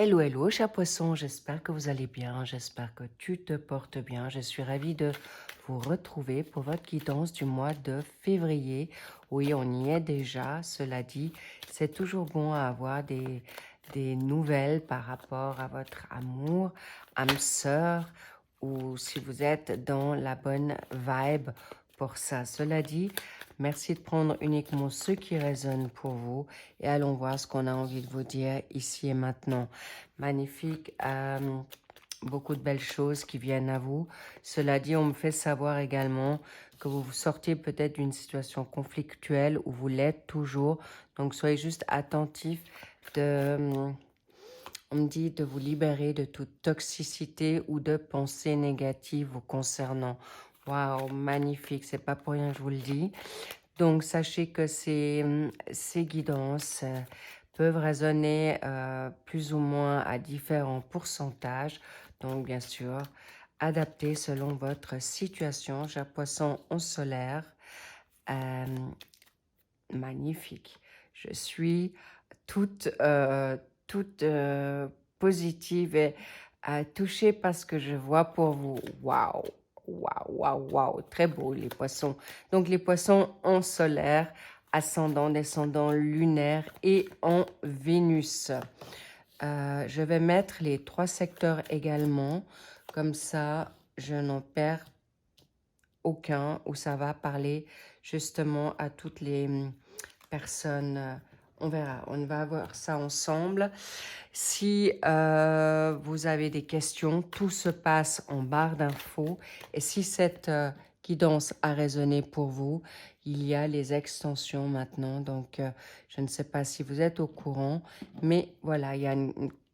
Hello, hello, cher poisson, j'espère que vous allez bien, j'espère que tu te portes bien. Je suis ravie de vous retrouver pour votre guidance du mois de février. Oui, on y est déjà, cela dit, c'est toujours bon à avoir des nouvelles par rapport à votre amour, âme sœur, ou si vous êtes dans la bonne vibe pour ça. Cela dit, merci de prendre uniquement ce qui résonne pour vous et allons voir ce qu'on a envie de vous dire ici et maintenant. Magnifique, beaucoup de belles choses qui viennent à vous. Cela dit, on me fait savoir également que vous sortez peut-être d'une situation conflictuelle ou vous l'êtes toujours. Donc, soyez juste attentifs on me dit de vous libérer de toute toxicité ou de pensées négatives vous concernant. Waouh, magnifique, c'est pas pour rien que je vous le dis. Donc, sachez que ces guidances peuvent résonner plus ou moins à différents pourcentages. Donc, bien sûr, adaptées selon votre situation. Cher poisson en solaire. Euh, Magnifique. Je suis toute positive et touchée par ce que je vois pour vous. Waouh, waouh, waouh, waouh. Très beau, les poissons. Donc, les poissons en solaire, ascendant, descendant, lunaire et en Vénus. Je vais mettre les 3 secteurs également. Comme ça, je n'en perds aucun où ça va parler justement à toutes les personnes. On verra, on va voir ça ensemble. Si vous avez des questions, tout se passe en barre d'infos. Et si cette guidance a résonné pour vous, il y a les extensions maintenant. Donc, je ne sais pas si vous êtes au courant, mais voilà, il y a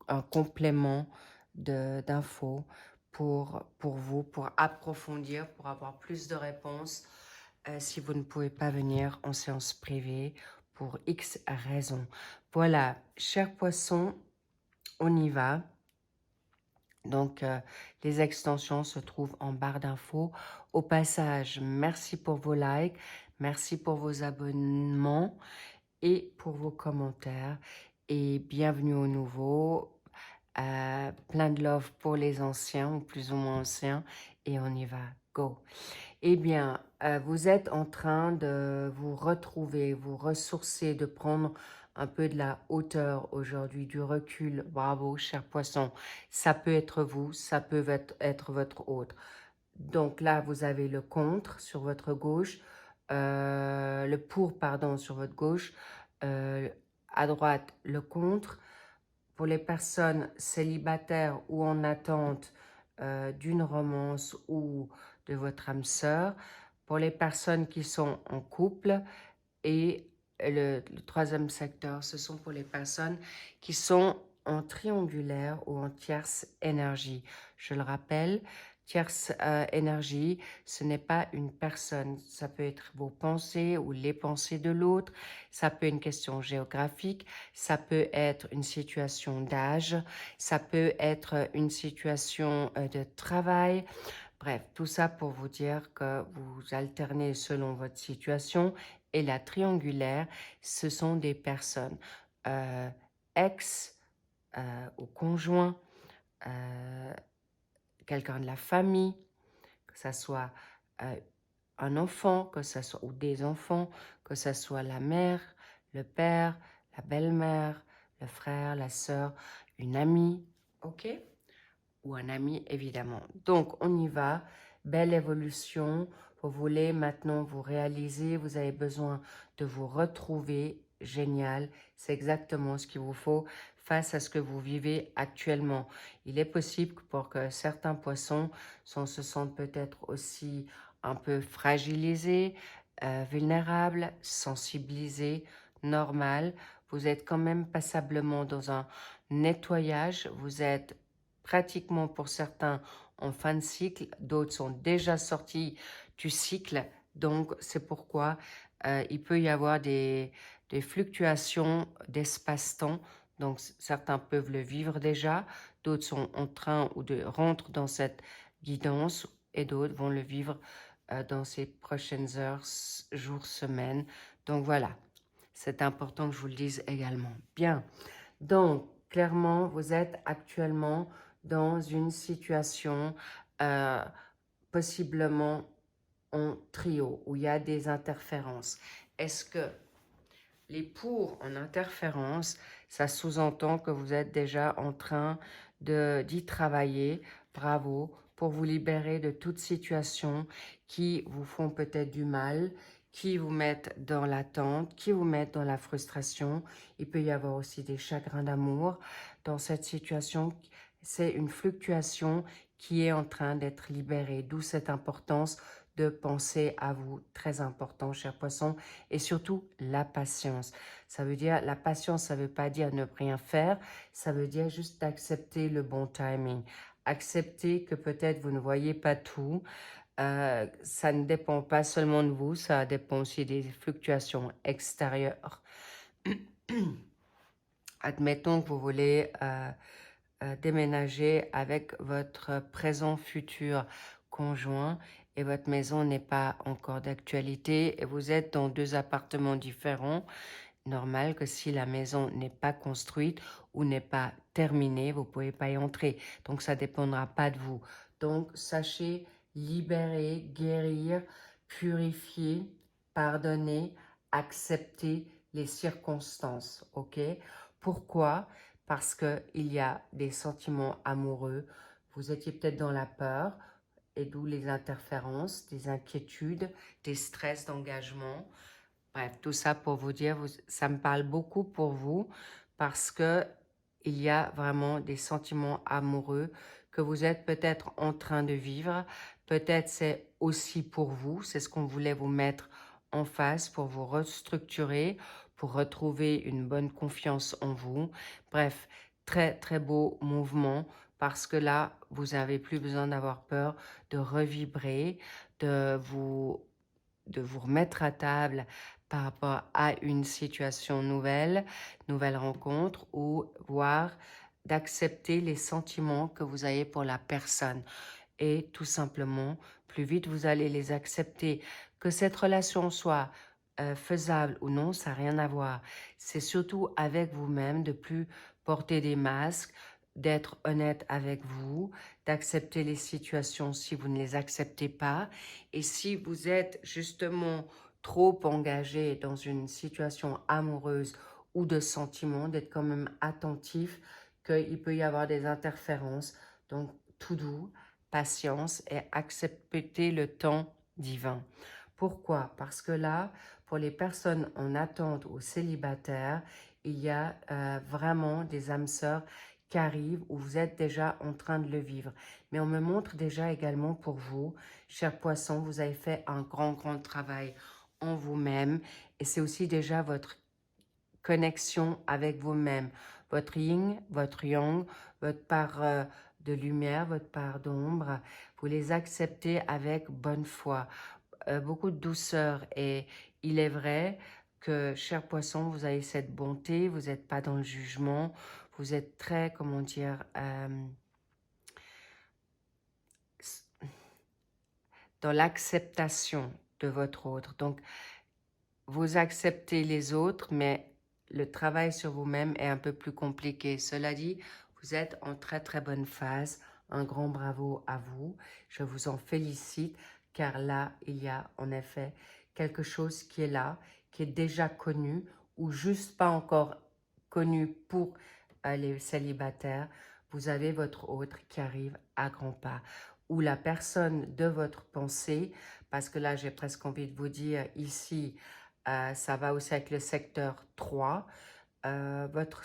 un complément d'infos pour vous, pour approfondir, pour avoir plus de réponses. Si vous ne pouvez pas venir en séance privée pour X raisons. Voilà, chers poissons, on y va. Donc, les extensions se trouvent en barre d'infos. Au passage, merci pour vos likes, merci pour vos abonnements et pour vos commentaires. Et bienvenue aux nouveaux. Plein de love pour les anciens, ou plus ou moins anciens. Et on y va. Go! Eh bien, vous êtes en train de vous retrouver, vous ressourcer, de prendre un peu de la hauteur aujourd'hui, du recul. Bravo, cher poisson. Ça peut être vous, ça peut être votre autre. Donc là, vous avez le contre sur votre gauche, le pour, pardon, sur votre gauche. À droite, le contre. Pour les personnes célibataires ou en attente d'une romance ou de votre âme sœur, pour les personnes qui sont en couple et le troisième secteur, ce sont pour les personnes qui sont en triangulaire ou en tierce énergie. Je le rappelle, tierce énergie, ce n'est pas une personne. Ça peut être vos pensées ou les pensées de l'autre. Ça peut être une question géographique. Ça peut être une situation d'âge. Ça peut être une situation de travail. Bref, tout ça pour vous dire que vous alternez selon votre situation. Et la triangulaire, ce sont des personnes ex ou conjoint, quelqu'un de la famille, que ce soit un enfant, que ce soit ou des enfants, que ce soit la mère, le père, la belle-mère, le frère, la sœur, une amie, ok? Ou un ami, évidemment. Donc, on y va. Belle évolution. Vous voulez maintenant vous réaliser. Vous avez besoin de vous retrouver. Génial. C'est exactement ce qu'il vous faut face à ce que vous vivez actuellement. Il est possible que pour que certains poissons se sentent peut-être aussi un peu fragilisés, vulnérables, sensibilisés, normal. Vous êtes quand même passablement dans un nettoyage. Vous êtes pratiquement pour certains en fin de cycle, d'autres sont déjà sortis du cycle. Donc, c'est pourquoi il peut y avoir des fluctuations d'espace-temps. Donc, certains peuvent le vivre déjà, d'autres sont en train ou de rentrent dans cette guidance et d'autres vont le vivre dans ces prochaines heures, jours, semaines. Donc, voilà, c'est important que je vous le dise également. Bien, donc, clairement, vous êtes actuellement dans une situation euh, possiblement en trio, où il y a des interférences. Est-ce que les pour en interférence, ça sous-entend que vous êtes déjà en train d'y travailler, bravo, pour vous libérer de toute situation qui vous font peut-être du mal, qui vous mettent dans l'attente, qui vous mettent dans la frustration. Il peut y avoir aussi des chagrins d'amour. Dans cette situation, c'est une fluctuation qui est en train d'être libérée, d'où cette importance de penser à vous, très important, cher poisson, et surtout la patience. Ça veut dire, la patience, ça veut pas dire ne rien faire, ça veut dire juste accepter le bon timing, accepter que peut-être vous ne voyez pas tout. Ça ne dépend pas seulement de vous, ça dépend aussi des fluctuations extérieures. Admettons que vous voulez déménager avec votre présent futur conjoint et votre maison n'est pas encore d'actualité et vous êtes dans 2 appartements différents. Normal que si la maison n'est pas construite ou n'est pas terminée, vous ne pouvez pas y entrer. Donc, ça ne dépendra pas de vous. Donc, sachez libérer, guérir, purifier, pardonner, accepter les circonstances. OK? Pourquoi? Parce qu'il y a des sentiments amoureux. Vous étiez peut-être dans la peur et d'où les interférences, des inquiétudes, des stress d'engagement. Bref, tout ça pour vous dire, ça me parle beaucoup pour vous parce que il y a vraiment des sentiments amoureux que vous êtes peut-être en train de vivre. Peut-être c'est aussi pour vous, c'est ce qu'on voulait vous mettre en face pour vous restructurer, pour retrouver une bonne confiance en vous. Bref, très très beau mouvement parce que là, vous n'avez plus besoin d'avoir peur de revibrer, de vous remettre à table par rapport à une situation nouvelle, nouvelle rencontre, ou voire d'accepter les sentiments que vous avez pour la personne. Et tout simplement, plus vite vous allez les accepter, que cette relation soit faisable ou non, ça n'a rien à voir. C'est surtout avec vous-même de plus porter des masques, d'être honnête avec vous, d'accepter les situations si vous ne les acceptez pas. Et si vous êtes justement trop engagé dans une situation amoureuse ou de sentiment, d'être quand même attentif qu'il peut y avoir des interférences. Donc, tout doux, patience et accepter le temps divin. Pourquoi? Parce que là, pour les personnes en attente ou célibataires, il y a vraiment des âmes sœurs qui arrivent où vous êtes déjà en train de le vivre. Mais on me montre déjà également pour vous, chers poissons, vous avez fait un grand travail en vous-même et c'est aussi déjà votre connexion avec vous-même, votre yin, votre yang, votre part de lumière, votre part d'ombre, vous les acceptez avec bonne foi, beaucoup de douceur et il est vrai que, cher poisson, vous avez cette bonté, vous n'êtes pas dans le jugement, vous êtes très, comment dire, dans l'acceptation de votre autre. Donc, vous acceptez les autres, mais le travail sur vous-même est un peu plus compliqué. Cela dit, vous êtes en très bonne phase. Un grand bravo à vous. Je vous en félicite car là, il y a en effet quelque chose qui est là, qui est déjà connu ou juste pas encore connu pour les célibataires. Vous avez votre autre qui arrive à grands pas ou la personne de votre pensée, parce que là, j'ai presque envie de vous dire ici, ça va aussi avec le secteur 3. Votre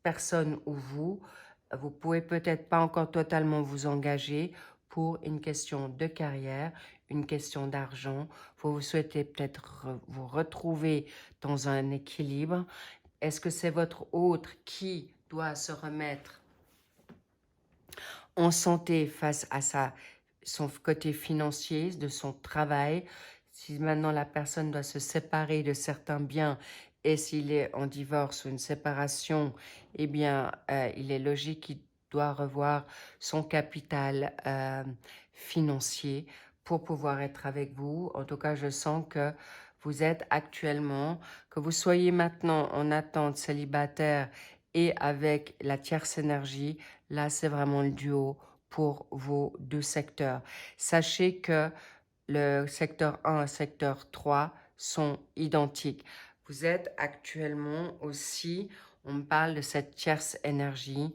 personne ou vous pouvez peut-être pas encore totalement vous engager pour une question de carrière, une question d'argent. Vous souhaitez peut-être vous retrouver dans un équilibre. Est-ce que c'est votre autre qui doit se remettre en santé face à son côté financier, de son travail? Si maintenant la personne doit se séparer de certains biens et s'il est en divorce ou une séparation, eh bien, il est logique qu'il doit revoir son capital financier pour pouvoir être avec vous. En tout cas, je sens que vous êtes actuellement, que vous soyez maintenant en attente célibataire et avec la tierce énergie, là, c'est vraiment le duo pour vos deux secteurs. Sachez que le secteur 1 et secteur 3 sont identiques. Vous êtes actuellement aussi, on me parle de cette tierce énergie,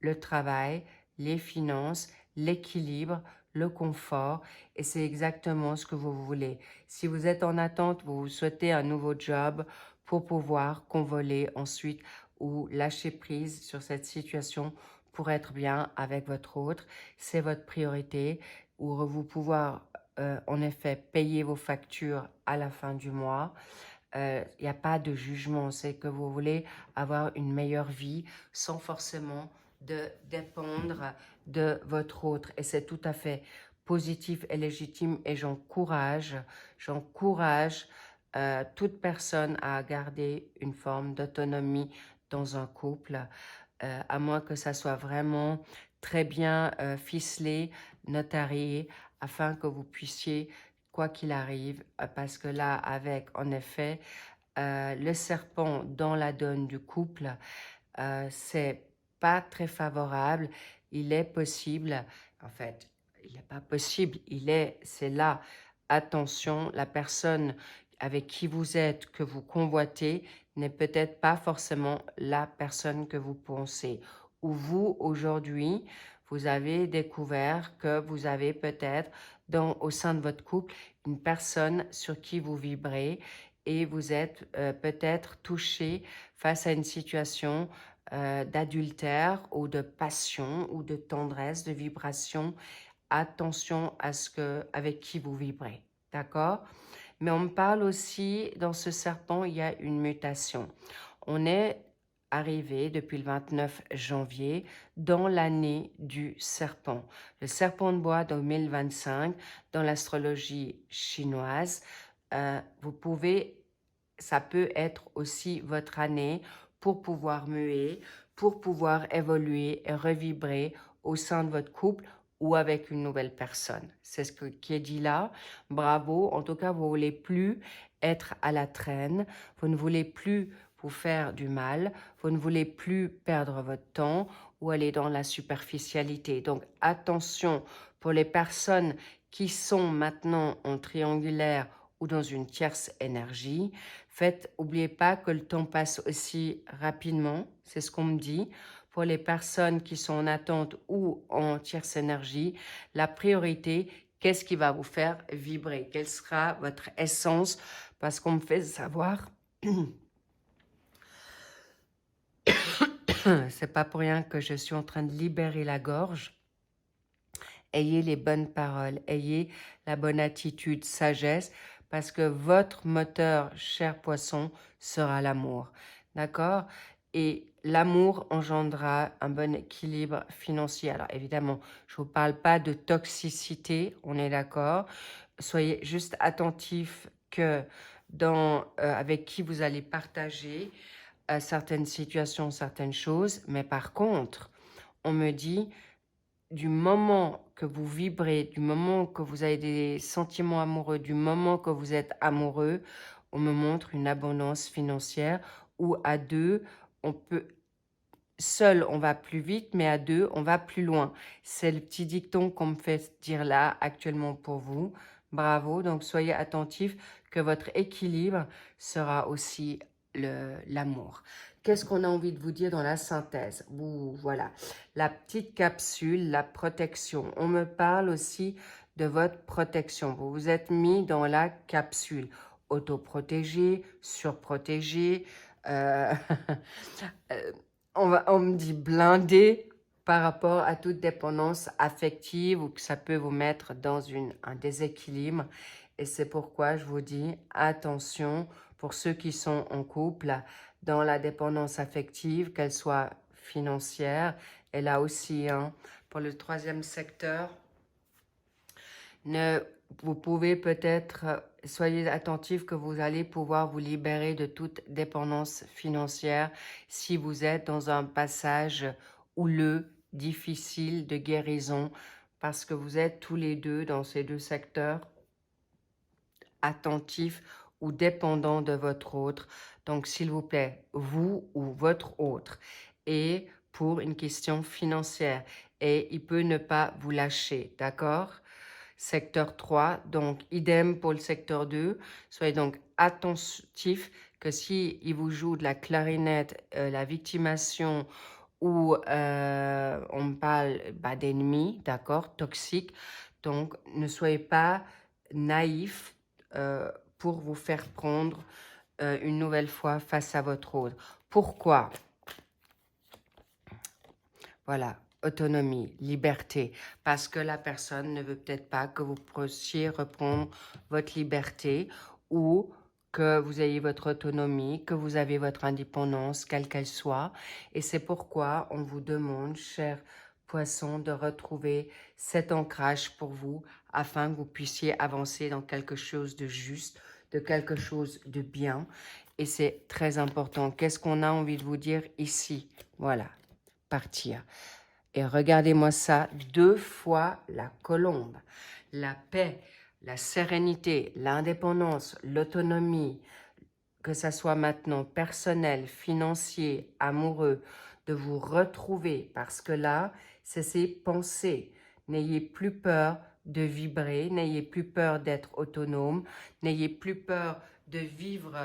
le travail, les finances, l'équilibre, le confort, et c'est exactement ce que vous voulez. Si vous êtes en attente, vous souhaitez un nouveau job pour pouvoir convoler ensuite ou lâcher prise sur cette situation pour être bien avec votre autre, c'est votre priorité, ou vous pouvoir en effet payer vos factures à la fin du mois. Il n'y a pas de jugement, c'est que vous voulez avoir une meilleure vie sans forcément de dépendre de votre autre. Et c'est tout à fait positif et légitime et j'encourage toute personne à garder une forme d'autonomie dans un couple, à moins que ça soit vraiment très bien ficelé, notarié, afin que vous puissiez, quoi qu'il arrive, parce que là, avec, en effet, le serpent dans la donne du couple, c'est pas très favorable. Il est possible, en fait, il n'est pas possible, c'est là. Attention, la personne avec qui vous êtes, que vous convoitez, n'est peut-être pas forcément la personne que vous pensez. Ou vous, aujourd'hui, vous avez découvert que vous avez peut-être, au sein de votre couple, une personne sur qui vous vibrez et vous êtes peut-être touché face à une situation d'adultère ou de passion ou de tendresse, de vibration. Attention à ce que, avec qui vous vibrez, d'accord? Mais on me parle aussi, dans ce serpent, il y a une mutation. On est arrivé depuis le 29 janvier dans l'année du serpent. Le serpent de bois 2025, dans l'astrologie chinoise, vous pouvez, ça peut être aussi votre année pour pouvoir muer, pour pouvoir évoluer et revibrer au sein de votre couple ou avec une nouvelle personne. C'est ce qui est dit là. Bravo. En tout cas, vous ne voulez plus être à la traîne. Vous ne voulez plus vous faire du mal. Vous ne voulez plus perdre votre temps ou aller dans la superficialité. Donc, attention pour les personnes qui sont maintenant en triangulaire ou dans une tierce énergie. Oubliez pas que le temps passe aussi rapidement. C'est ce qu'on me dit. Pour les personnes qui sont en attente ou en tierce énergie, la priorité, qu'est-ce qui va vous faire vibrer? Quelle sera votre essence? Parce qu'on me fait savoir, c'est pas pour rien que je suis en train de libérer la gorge. Ayez les bonnes paroles, ayez la bonne attitude, sagesse, parce que votre moteur, cher poisson, sera l'amour. D'accord? Et l'amour engendrera un bon équilibre financier. Alors évidemment, je ne vous parle pas de toxicité, on est d'accord. Soyez juste attentifs que avec qui vous allez partager certaines situations, certaines choses. Mais par contre, on me dit, du moment que vous vibrez, du moment que vous avez des sentiments amoureux, du moment que vous êtes amoureux, on me montre une abondance financière où à deux, on peut... Seul, on va plus vite, mais à deux, on va plus loin. C'est le petit dicton qu'on me fait dire là actuellement pour vous. Bravo, donc soyez attentifs que votre équilibre sera aussi l'amour. Qu'est-ce qu'on a envie de vous dire dans la synthèse? Voilà, la petite capsule, la protection. On me parle aussi de votre protection. Vous vous êtes mis dans la capsule. Autoprotégé, surprotégé, euh, on me dit blindé par rapport à toute dépendance affective ou que ça peut vous mettre dans un déséquilibre. Et c'est pourquoi je vous dis attention pour ceux qui sont en couple dans la dépendance affective, qu'elle soit financière. Et là aussi, hein, pour le troisième secteur, vous pouvez peut-être, soyez attentifs que vous allez pouvoir vous libérer de toute dépendance financière si vous êtes dans un passage houleux, difficile de guérison, parce que vous êtes tous les deux dans ces deux secteurs attentifs ou dépendant de votre autre. Donc, s'il vous plaît, vous ou votre autre. Et pour une question financière. Et il peut ne pas vous lâcher, d'accord? Secteur 3, donc idem pour le secteur 2. Soyez donc attentif que si il vous joue de la clarinette, la victimation ou on parle d'ennemis, d'accord, toxiques, donc ne soyez pas naïf pour vous faire prendre une nouvelle fois face à votre autre. Pourquoi? Voilà, autonomie, liberté, parce que la personne ne veut peut-être pas que vous puissiez reprendre votre liberté ou que vous ayez votre autonomie, que vous avez votre indépendance, quelle qu'elle soit. Et c'est pourquoi on vous demande, chers poissons, de retrouver cet ancrage pour vous afin que vous puissiez avancer dans quelque chose de juste, de quelque chose de bien. Et c'est très important. Qu'est-ce qu'on a envie de vous dire ici? Voilà, partir. Et regardez-moi ça, 2 fois la colombe. La paix, la sérénité, l'indépendance, l'autonomie, que ça soit maintenant personnel, financier, amoureux, de vous retrouver. Parce que là, c'est ces pensées. N'ayez plus peur de vibrer, n'ayez plus peur d'être autonome, n'ayez plus peur de vivre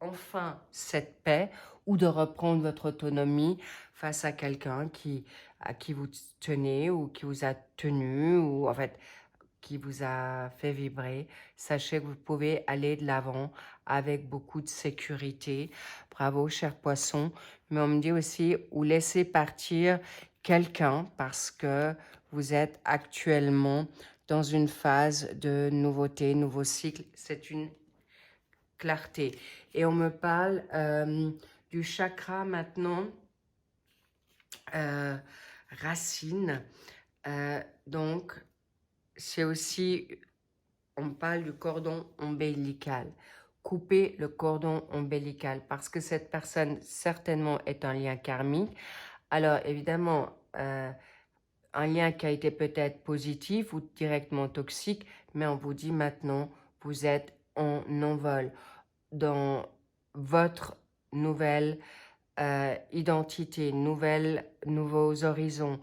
enfin cette paix ou de reprendre votre autonomie face à quelqu'un à qui vous tenez ou qui vous a tenu ou en fait qui vous a fait vibrer. Sachez que vous pouvez aller de l'avant avec beaucoup de sécurité. Bravo, cher poisson. Mais on me dit aussi, ou laissez partir quelqu'un parce que vous êtes actuellement dans une phase de nouveauté, nouveau cycle. C'est une clarté. Et on me parle du chakra maintenant, racine. Donc, c'est aussi, on parle du cordon ombilical. Couper le cordon ombilical parce que cette personne certainement est un lien karmique. Alors, évidemment, un lien qui a été peut-être positif ou directement toxique, mais on vous dit maintenant, vous êtes en envol dans votre nouvelle identité, nouveaux horizons.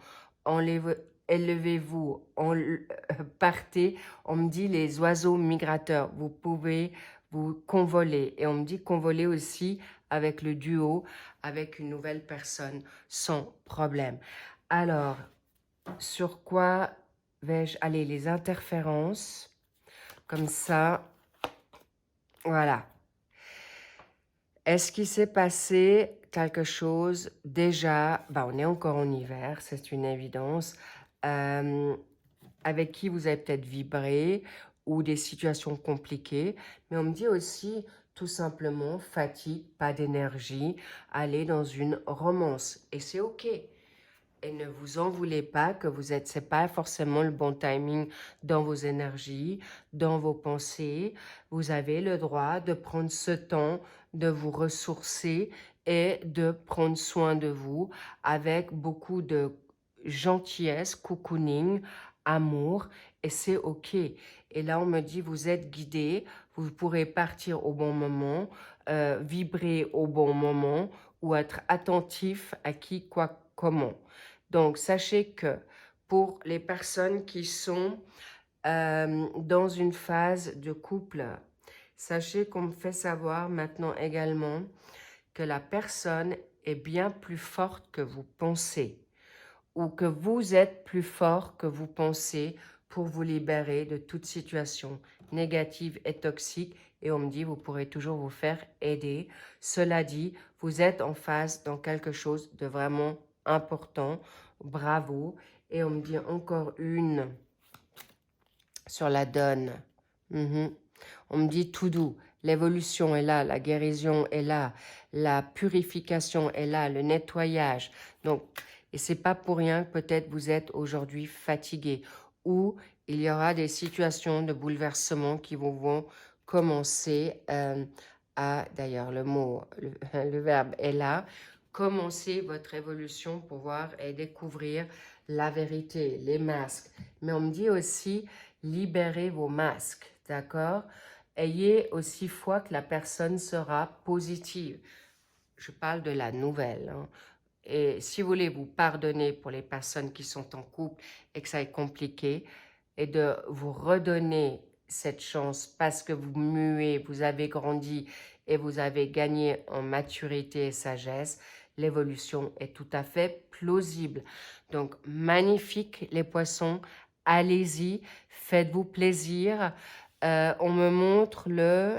Élevez-vous, partez. On me dit les oiseaux migrateurs, vous pouvez vous convoler. Et on me dit convoler aussi avec le duo, avec une nouvelle personne, sans problème. Alors, sur quoi vais-je aller? Les interférences, comme ça, voilà. Est-ce qu'il s'est passé quelque chose déjà, on est encore en hiver, c'est une évidence, avec qui vous avez peut-être vibré ou des situations compliquées, mais on me dit aussi tout simplement fatigue, pas d'énergie, aller dans une romance et c'est ok. Et ne vous en voulez pas que c'est pas forcément le bon timing dans vos énergies, dans vos pensées. Vous avez le droit de prendre ce temps, de vous ressourcer et de prendre soin de vous avec beaucoup de gentillesse, cocooning, amour, et c'est ok. Et là, on me dit, vous êtes guidé, vous pourrez partir au bon moment, vibrer au bon moment ou être attentif à qui, quoi, comment. Donc, sachez que pour les personnes qui sont dans une phase de couple, sachez qu'on me fait savoir maintenant également que la personne est bien plus forte que vous pensez ou que vous êtes plus fort que vous pensez pour vous libérer de toute situation négative et toxique. Et on me dit, vous pourrez toujours vous faire aider. Cela dit, vous êtes en phase dans quelque chose de vraiment important. Bravo. Et on me dit encore une sur la donne. On me dit tout doux. L'évolution est là, la guérison est là, la purification est là, le nettoyage. Donc, et c'est pas pour rien que peut-être vous êtes aujourd'hui fatigué ou il y aura des situations de bouleversement qui vous vont commencer d'ailleurs le mot, le verbe est là, commencer votre évolution pour voir et découvrir la vérité, les masques. Mais on me dit aussi, libérez vos masques, d'accord? ayez aussi foi que la personne sera positive. Je parle de la nouvelle, hein. Et si vous voulez vous pardonner pour les personnes qui sont en couple et que ça est compliqué, et de vous redonner cette chance parce que vous muez, vous avez grandi et vous avez gagné en maturité et sagesse, l'évolution est tout à fait plausible. Donc, magnifique les poissons, allez-y, faites-vous plaisir. On me montre le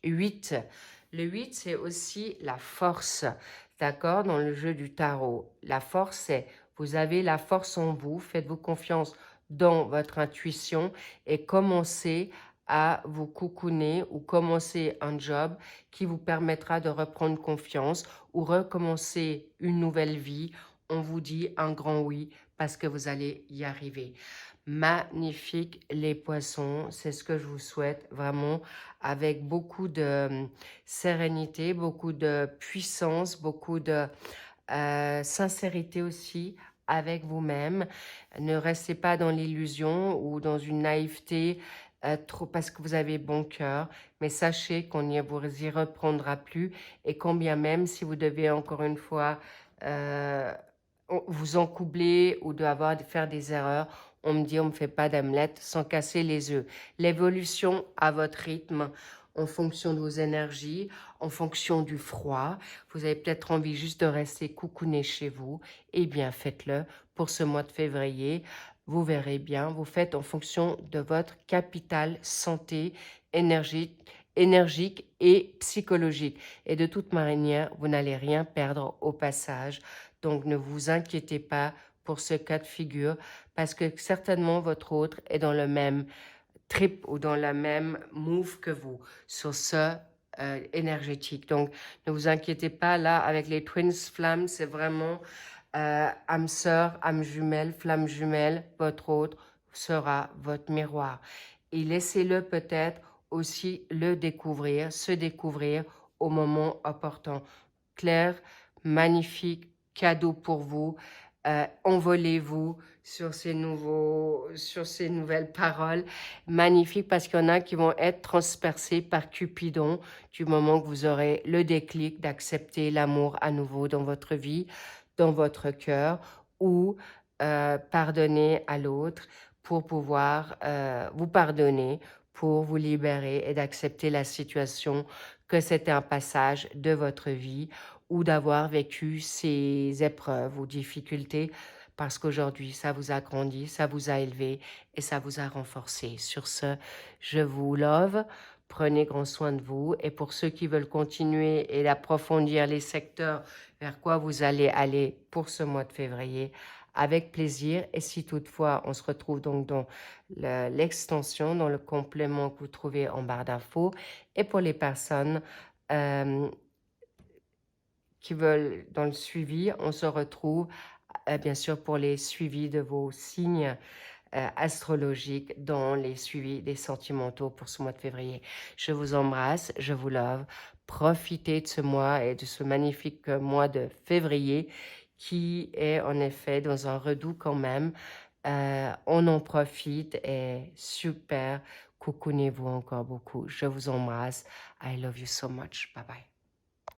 8. Le 8, c'est aussi la force, d'accord, dans le jeu du tarot. La force, c'est, vous avez la force en vous, faites-vous confiance dans votre intuition et commencez à vous cocooner ou commencer un job qui vous permettra de reprendre confiance ou recommencer une nouvelle vie. On vous dit un grand oui parce que vous allez y arriver. Magnifique les poissons, c'est ce que je vous souhaite vraiment avec beaucoup de sérénité, beaucoup de puissance, beaucoup de sincérité aussi avec vous-même. Ne restez pas dans l'illusion ou dans une naïveté trop parce que vous avez bon cœur, mais sachez qu'on ne vous y reprendra plus et combien même si vous devez encore une fois vous encoubler ou faire des erreurs, on me dit on ne me fait pas d'omelette sans casser les œufs. L'évolution à votre rythme, en fonction de vos énergies, en fonction du froid. Vous avez peut-être envie juste de rester coucouné chez vous. Eh bien, faites-le pour ce mois de février. Vous verrez bien, vous faites en fonction de votre capital santé énergique et psychologique. Et de toute manière, vous n'allez rien perdre au passage. Donc, ne vous inquiétez pas pour ce cas de figure parce que certainement votre autre est dans le même trip ou dans la même move que vous sur ce énergétique. Donc, ne vous inquiétez pas, là, avec les Twins Flammes, c'est vraiment âme sœur, âme jumelle, flamme jumelle, votre autre sera votre miroir. Et laissez-le peut-être aussi le découvrir, se découvrir au moment opportun. Claire, magnifique, cadeau pour vous. Envolez-vous sur ces nouvelles paroles. Magnifique parce qu'il y en a qui vont être transpercés par Cupidon du moment que vous aurez le déclic d'accepter l'amour à nouveau dans votre vie, dans votre cœur ou pardonner à l'autre pour pouvoir vous pardonner, pour vous libérer et d'accepter la situation que c'était un passage de votre vie ou d'avoir vécu ces épreuves ou difficultés parce qu'aujourd'hui, ça vous a grandi, ça vous a élevé et ça vous a renforcé. Sur ce, je vous love, prenez grand soin de vous et pour ceux qui veulent continuer et approfondir les secteurs vers quoi vous allez aller pour ce mois de février, avec plaisir. Et si toutefois, on se retrouve donc dans l'extension, dans le complément que vous trouvez en barre d'infos. Et pour les personnes qui veulent dans le suivi, on se retrouve bien sûr pour les suivis de vos signes astrologiques dans les suivis des sentimentaux pour ce mois de février. Je vous embrasse, je vous love. Profitez de ce mois et de ce magnifique mois de février qui est en effet dans un redout quand même. On en profite et super. Coucounez-vous encore beaucoup. Je vous embrasse. I love you so much. Bye bye.